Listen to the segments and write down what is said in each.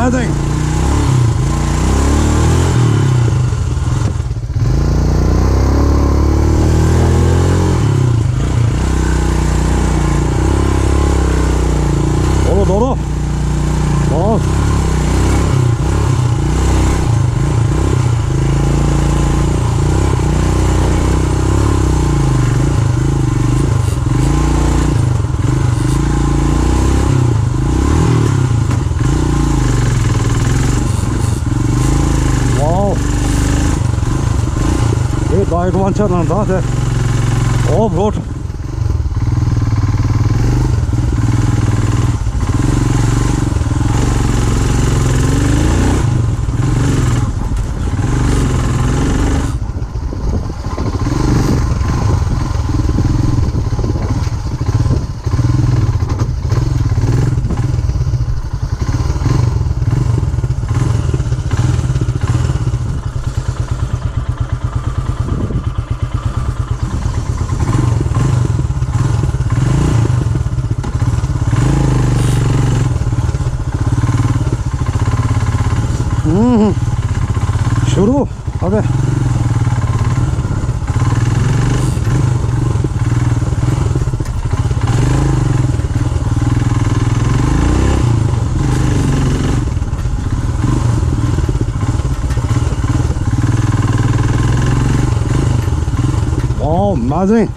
amazing. Doğru. Bas. Wow. ये diet one चलना था ते ऑफ रोड शुरू अबे वाओ अमेजिंग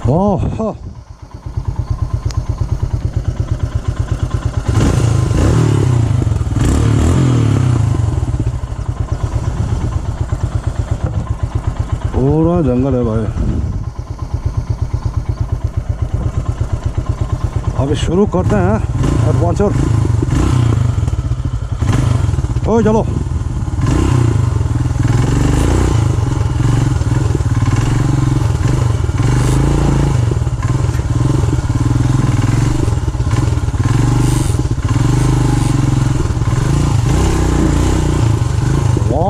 Oh, पूरा जंगल है भाई। अभी शुरू करते हैं एडवेंचर। ओ चलो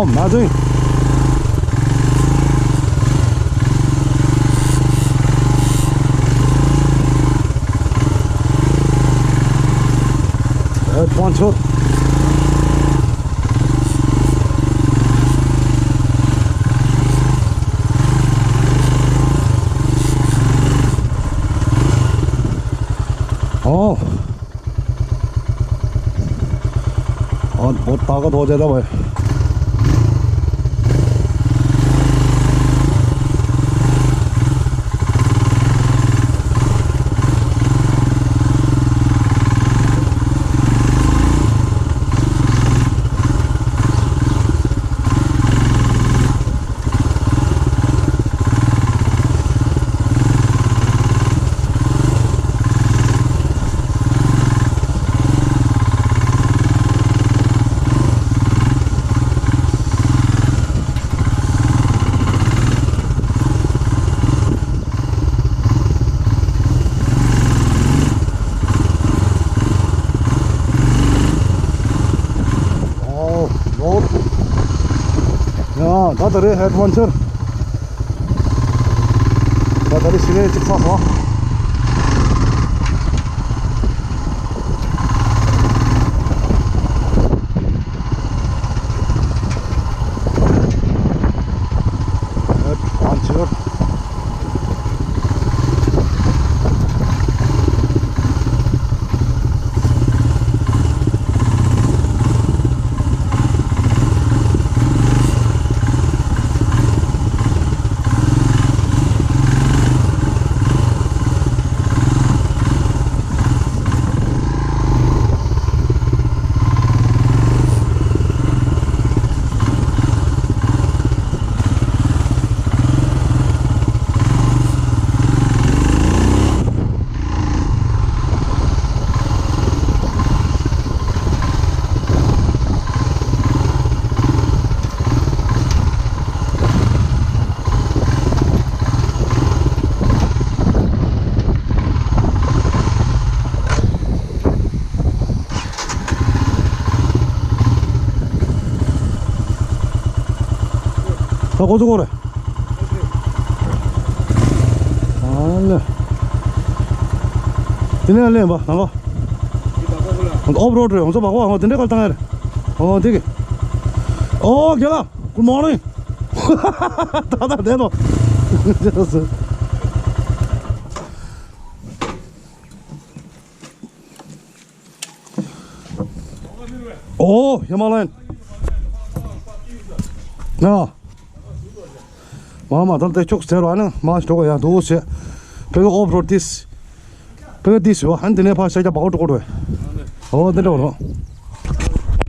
amazing. Adventure. Oh, और बहुत ताकत हो जाता भाई। Dat er adventure. Dat er is weer iets van hoor. Adventure. 나 고속 오래. 알래. 드네 할래 봐. 나가. 오브로드 엄청 막와. 드네 갈 당해. 되게. 걔가. 굿모닝. 다다 내놔. 잘했어. Himalaya. Ya. Mama, dan çok ster var. Maaş çok ya. Doğusu. Peki off-road this. Peki this. O hande ne pas sayda bağırdı kodu. Ne oldu?